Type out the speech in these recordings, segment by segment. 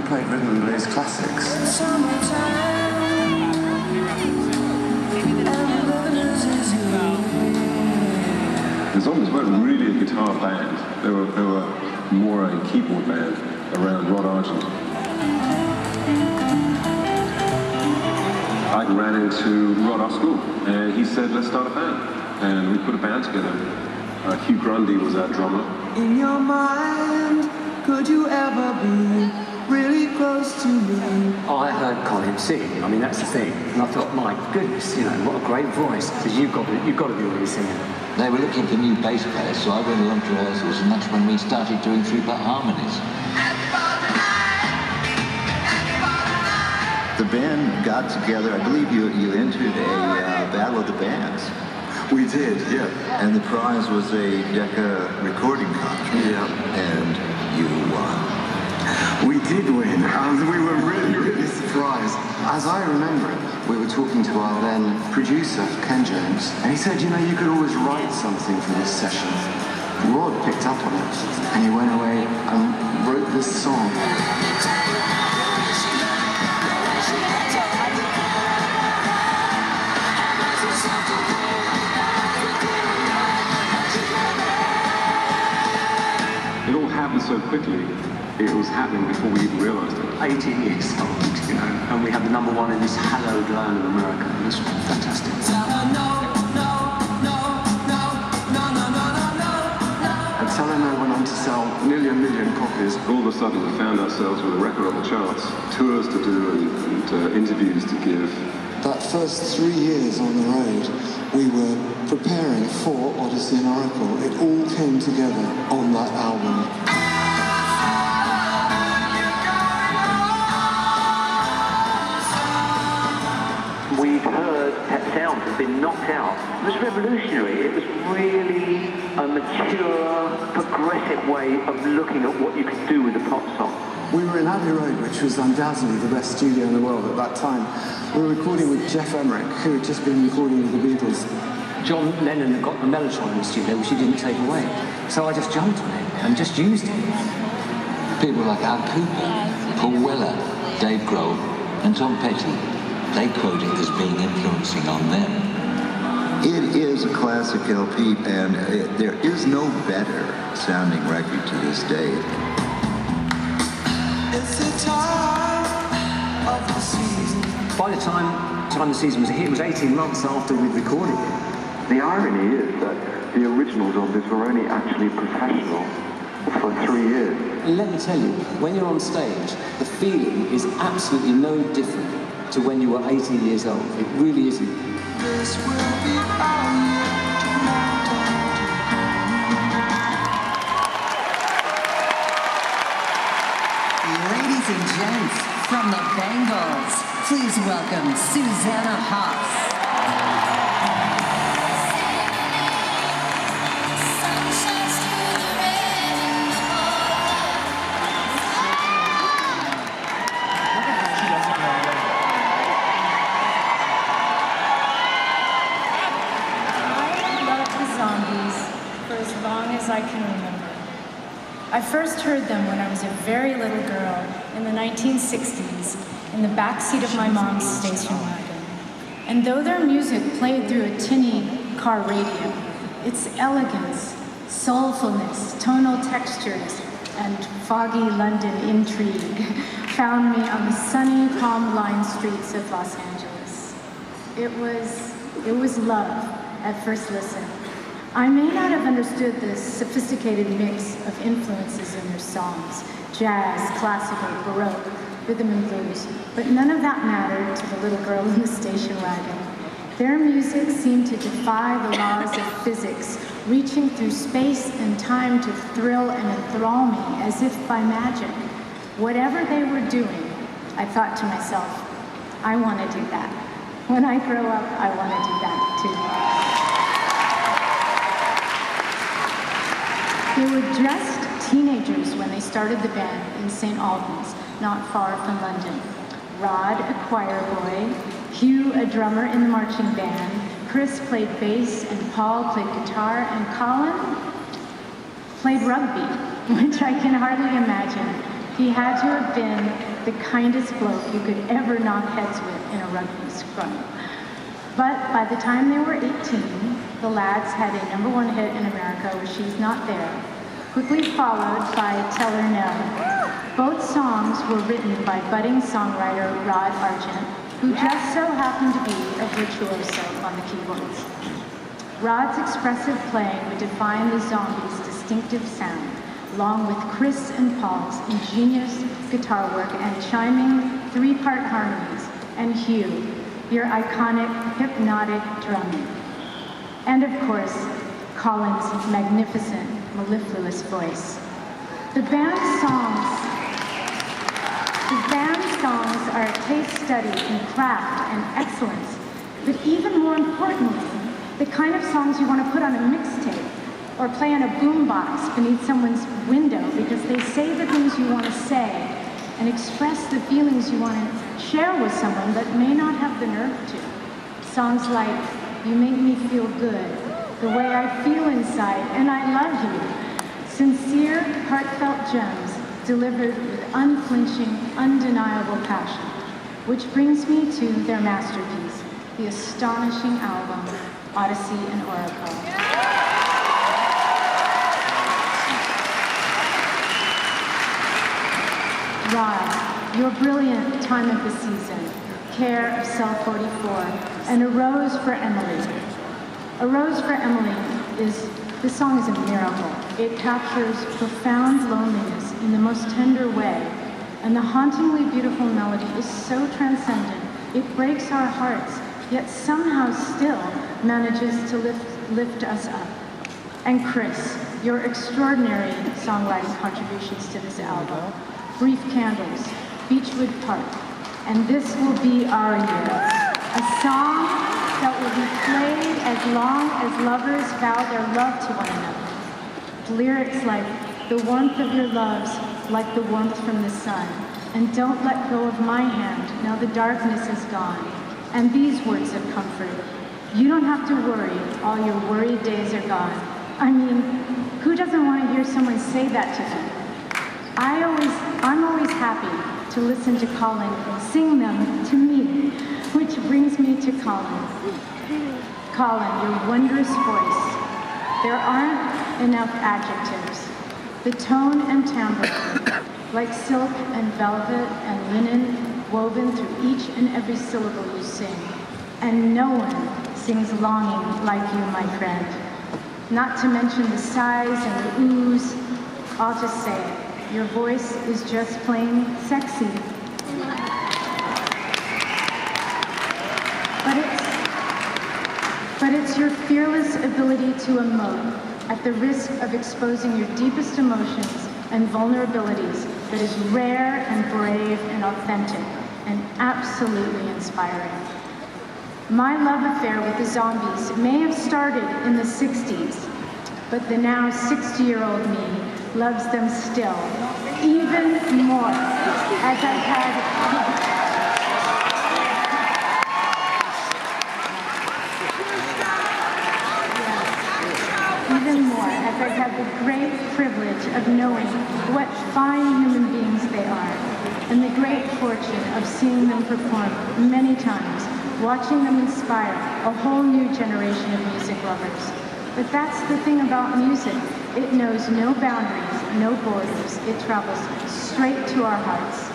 played rhythm and blues classics. The Zombies weren't really a guitar band. They were more a keyboard band around Rod Argent. I ran into Rod our school, and he said, let's start a band. And we put a band together. Hugh Grundy was our drummer. In your mind, could you ever be really close to me? I heard Colin sing. I mean, that's the thing. And I thought, my goodness, you know, what a great voice. Because you've got to be really singing. They were looking for new bass players, so I went along to rehearsals, and that's when we started doing three-part harmonies. The band got together. I believe you entered a battle of the bands. We did, yeah. And the prize was a Decca recording contract. Yeah. And you won. We did win. We were really, really surprised. As I remember it, we were talking to our then producer, Ken Jones, and he said, you know, you could always write something for this session. Rod picked up on it, and he went away and wrote this song. It all happened so quickly. It was happening before we even realised it. 18 years old, you know, and we had the number one in this hallowed land of America. It was fantastic. And Teleno went on to sell nearly 1 million copies. All of a sudden, we found ourselves with a record on the charts, tours to do and interviews to give. That first 3 years on the road, we were preparing for Odyssey and Oracle. It all came together on that album. We'd heard Pet Sounds had been knocked out. It was revolutionary. It was really a mature, progressive way of looking at what you could do with a pop song. We were in Abbey Road, which was undoubtedly the best studio in the world at that time. We were recording with Jeff Emmerich, who had just been recording with the Beatles. John Lennon had got the Mellotron in the studio, which he didn't take away. So I just jumped on it and just used it. People like Al Cooper, Paul Weller, Dave Grohl, and Tom Petty, they quote it as being influencing on them. It is a classic LP, and there is no better sounding record to this day. It's the time of the season. By the time the season was hit, it was 18 months after we'd recorded it. The irony is that the original Zombies were only actually professional for 3 years. And let me tell you, when you're on stage, the feeling is absolutely no different to when you were 18 years old. It really isn't. This will be our year to melt Ladies and gents, from the Bengals, please welcome Susanna Hoffs. I can remember. I first heard them when I was a very little girl in the 1960s in the backseat of my mom's station wagon. And though their music played through a tinny car radio, its elegance, soulfulness, tonal textures, and foggy London intrigue found me on the sunny, calm-lined streets of Los Angeles. It was love at first listen. I may not have understood the sophisticated mix of influences in their songs, jazz, classical, baroque, rhythm and blues, but none of that mattered to the little girl in the station wagon. Their music seemed to defy the laws of physics, reaching through space and time to thrill and enthrall me as if by magic. Whatever they were doing, I thought to myself, I want to do that. When I grow up, I want to do that too. They were just teenagers when they started the band in St. Albans, not far from London. Rod, a choir boy, Hugh, a drummer in the marching band, Chris played bass, and Paul played guitar, and Colin played rugby, which I can hardly imagine. He had to have been the kindest bloke you could ever knock heads with in a rugby scrum. But by the time they were 18, the lads had a #1 hit in America with She's Not There, quickly followed by Tell Her No. Both songs were written by budding songwriter Rod Argent, who just so happened to be a virtuoso on the keyboards. Rod's expressive playing would define the Zombies' distinctive sound, along with Chris and Paul's ingenious guitar work and chiming three-part harmonies, and Hugh, your iconic hypnotic drumming. And of course, Colin's magnificent, mellifluous voice. The band's songs are a case study in craft and excellence, but even more importantly, the kind of songs you want to put on a mixtape or play on a boombox beneath someone's window because they say the things you want to say and express the feelings you want to share with someone but may not have the nerve to. Songs like You Make Me Feel Good, The Way I Feel Inside, and I Love You. Sincere, heartfelt gems delivered with unflinching, undeniable passion. Which brings me to their masterpiece, the astonishing album, Odyssey and Oracle. Rod, your brilliant Time of the Season, Care of Cell 44, and A Rose for Emily. A Rose for Emily this song is a miracle. It captures profound loneliness in the most tender way, and the hauntingly beautiful melody is so transcendent, it breaks our hearts, yet somehow still manages to lift us up. And Chris, your extraordinary songwriting contributions to this album, Brief Candles, Beechwood Park, and This Will Be Our Year, a song that will be played as long as lovers vow their love to one another. Lyrics like, the warmth of your love's like the warmth from the sun, and don't let go of my hand, now the darkness is gone. And these words of comfort, you don't have to worry, all your worried days are gone. I mean, who doesn't want to hear someone say that to them? I'm always happy to listen to Colin sing them to me, which brings me to Colin. Colin, your wondrous voice. There aren't enough adjectives. The tone and timbre, like silk and velvet and linen woven through each and every syllable you sing. And no one sings longing like you, my friend. Not to mention the sighs and the oohs. I'll just say it. Your voice is just plain sexy. But it's your fearless ability to emote at the risk of exposing your deepest emotions and vulnerabilities that is rare and brave and authentic and absolutely inspiring. My love affair with the Zombies may have started in the 60s, but the now 60-year-old me loves them still, even more, as I've had the great privilege of knowing what fine human beings they are, and the great fortune of seeing them perform many times, watching them inspire a whole new generation of music lovers. But that's the thing about music. It knows no boundaries, no borders. It travels straight to our hearts.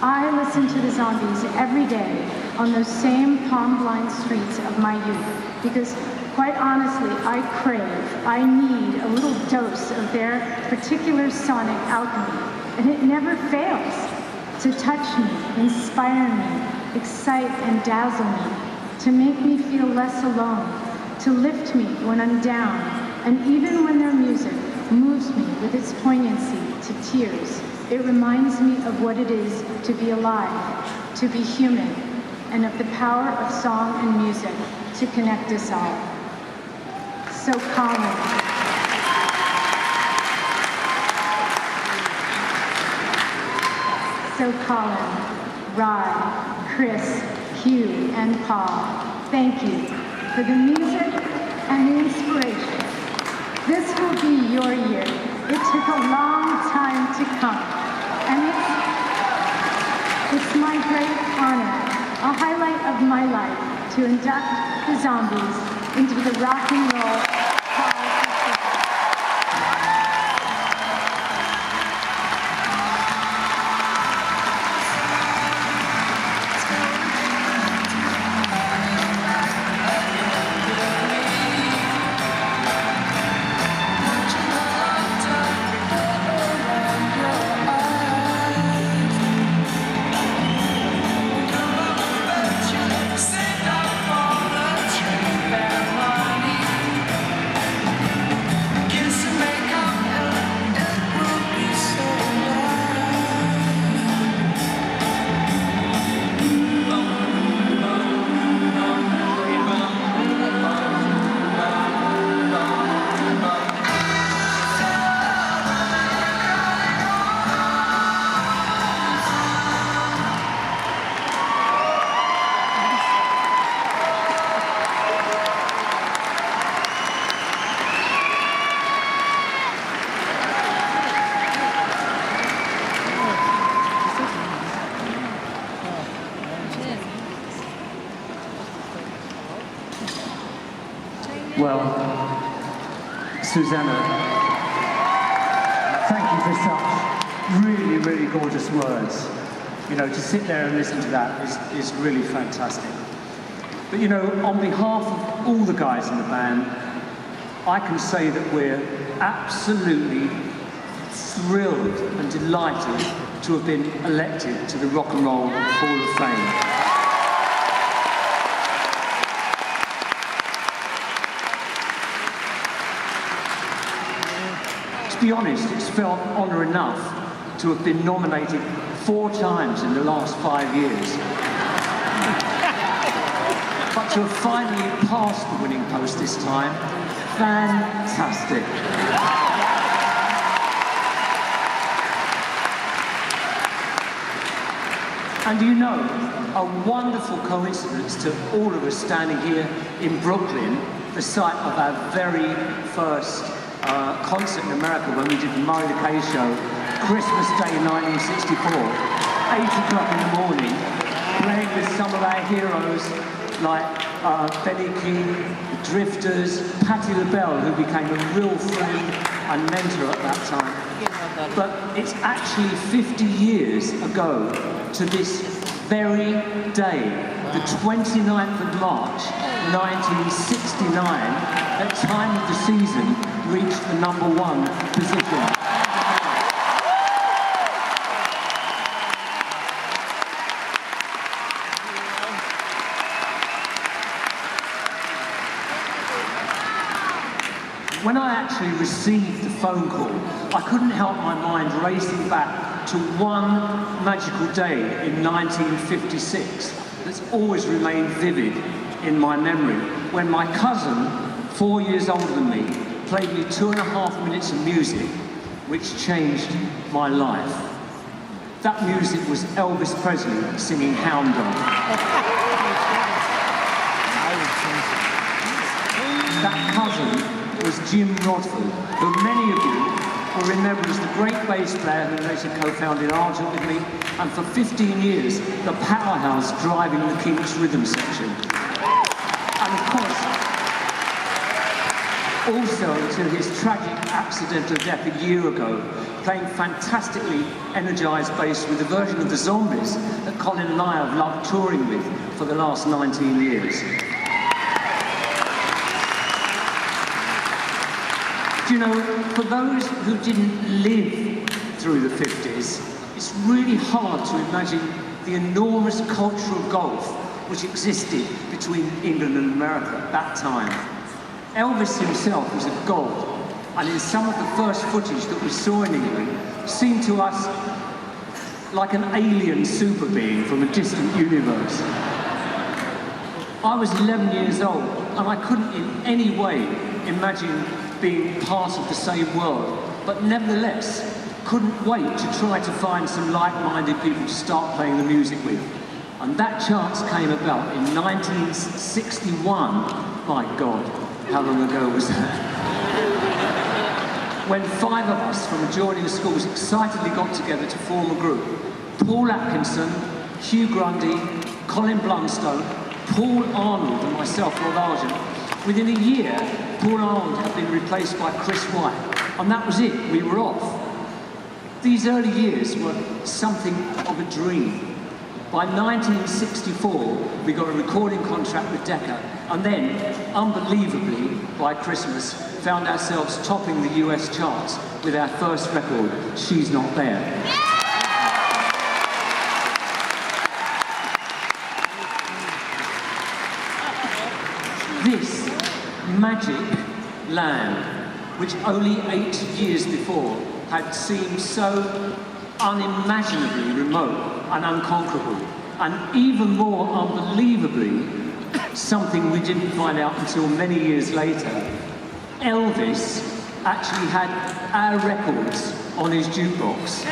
I listen to the Zombies every day on those same palm-blind streets of my youth because, quite honestly, I need a little dose of their particular sonic alchemy, and it never fails to touch me, inspire me, excite and dazzle me, to make me feel less alone, to lift me when I'm down, and even when their music moves me with its poignancy to tears, it reminds me of what it is to be alive, to be human, and of the power of song and music to connect us all. So Colin, Rod, Chris, Hugh, and Paul, thank you for the music and the inspiration. This will be your year. It took a long time to come, and It's my great honor, a highlight of my life, to induct the Zombies into the Rock and Roll Hall of Fame. Well, Susanna, thank you for such really, really gorgeous words. You know, to sit there and listen to that is really fantastic. But you know, on behalf of all the guys in the band, I can say that we're absolutely thrilled and delighted to have been elected to the Rock and Roll Hall of Fame. To be honest, it's felt honour enough to have been nominated 4 times in the last 5 years. But to have finally passed the winning post this time, fantastic. And you know, a wonderful coincidence to all of us standing here in Brooklyn, the site of our very first concert in America when we did the Murray the K show, Christmas Day 1964, 8 o'clock in the morning, playing with some of our heroes like Benny King, the Drifters, Patti LaBelle, who became a real friend and mentor at that time. But it's actually 50 years ago to this very day, the 29th of March, 1969, at time of the season, reached the #1 position. When I actually received the phone call, I couldn't help my mind racing back to one magical day in 1956 that's always remained vivid in my memory, when my cousin, 4 years older than me, played me 2.5 minutes of music, which changed my life. That music was Elvis Presley singing Hound Dog. That cousin was Jim Rodford, who many of you will remember as the great bass player who later co-founded Argent with me, and for 15 years, the powerhouse driving the Kinks rhythm section. And of course, also until his tragic accidental death a year ago, playing fantastically energised bass with a version of the Zombies that Colin and I have loved touring with for the last 19 years. You know, for those who didn't live through the 50s, it's really hard to imagine the enormous cultural gulf which existed between England and America at that time. Elvis himself was a god, and in some of the first footage that we saw in England, seemed to us like an alien super being from a distant universe. I was 11 years old, and I couldn't in any way imagine being part of the same world, but nevertheless couldn't wait to try to find some like-minded people to start playing the music with. And that chance came about in 1961. My God, how long ago was that? When 5 of us from adjoining schools excitedly got together to form a group. Paul Atkinson, Hugh Grundy, Colin Blunstone, Paul Arnold and myself, Rod Argent. Within a year, Paul Arnold had been replaced by Chris White, and that was it, we were off. These early years were something of a dream. By 1964, we got a recording contract with Decca, and then, unbelievably, by Christmas, found ourselves topping the US charts with our first record, She's Not There. This magic land, which only 8 years before had seemed so unimaginably remote and unconquerable, and even more unbelievably, something we didn't find out until many years later, Elvis actually had our records on his jukebox.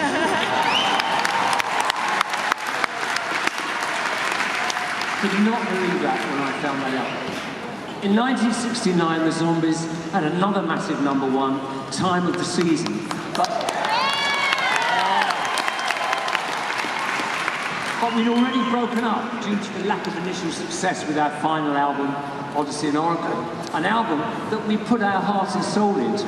Could not believe that when I found that out. In 1969, the Zombies had another massive #1, Time of the Season. But we'd already broken up due to the lack of initial success with our final album, Odyssey and Oracle, an album that we put our heart and soul into.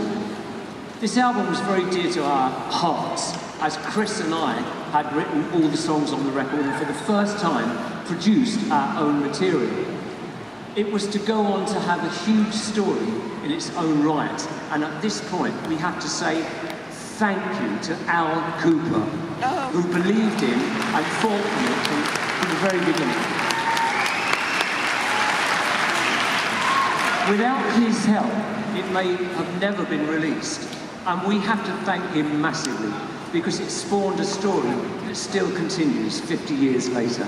This album was very dear to our hearts, as Chris and I had written all the songs on the record and for the first time produced our own material. It was to go on to have a huge story in its own right, and at this point we have to say thank you to Al Cooper, who believed in and fought for it from the very beginning. Without his help, it may have never been released, and we have to thank him massively because it spawned a story that still continues 50 years later.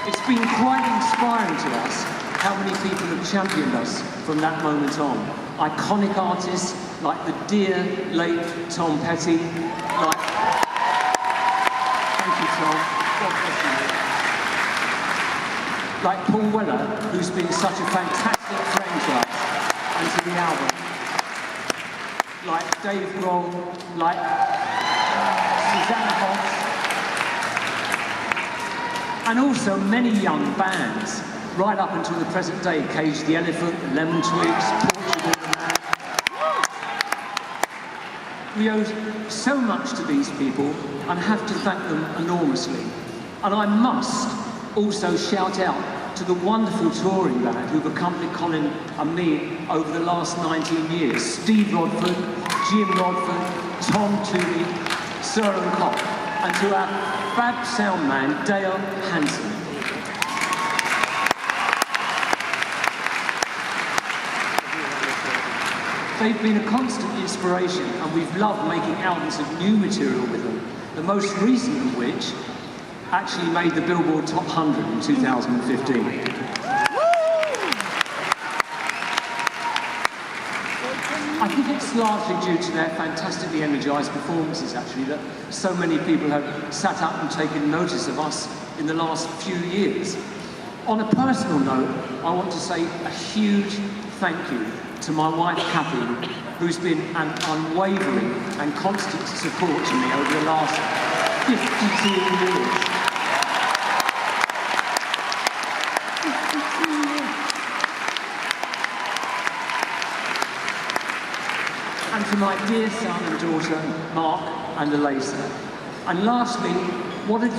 It's been quite inspiring to us how many people have championed us from that moment on. Iconic artists like the dear late Tom Petty, like... Thank you, Tom. God bless you. Like Paul Weller, who's been such a fantastic friend to us and to the album. Like Dave Grohl, like Susanna Hoffs, and also many young bands, right up until the present day, Cage the Elephant, Lemon Twigs, Portugal the Man. We owe so much to these people and have to thank them enormously. And I must also shout out to the wonderful touring band who've accompanied Colin and me over the last 19 years. Steve Rodford, Jim Rodford, Tom Toomey, Søren Kopp, and to our fab sound man, Dale Hansen. They've been a constant inspiration, and we've loved making albums of new material with them, the most recent of which actually made the Billboard Top 100 in 2015. I think it's largely due to their fantastically energised performances, actually, that so many people have sat up and taken notice of us in the last few years. On a personal note, I want to say a huge thank you to my wife, Kathy, who's been an unwavering and constant support to me over the last 52 years. 52 years. And to my dear son and daughter, Mark and Elisa. And lastly, what a